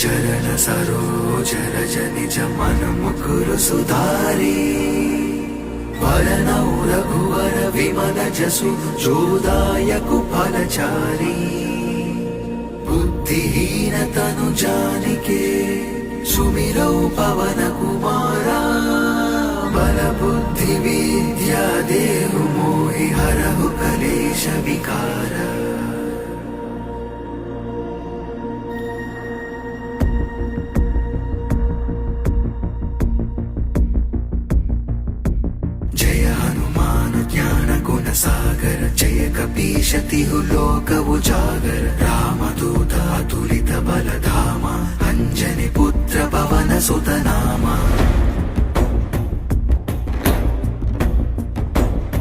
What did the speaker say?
చరణ సరోజర నిజ మన ముకురు సుధారి వరనౌ రఘువర విమల జసు జోదాయకు ఫలచారి బుద్ధిహీన తను జానికే సుమిరౌ పవన కుమారా బల బుద్ధి విద్యా దేహు మోహి హరహు కలేశ వికార జయ హనుమాను జ్ఞాన గుణ సాగర జయ కపీశతిహు లోక ఉజాగర రామదూత అతులిత బలధామ అంజని పుత్ర పవన సుతనామ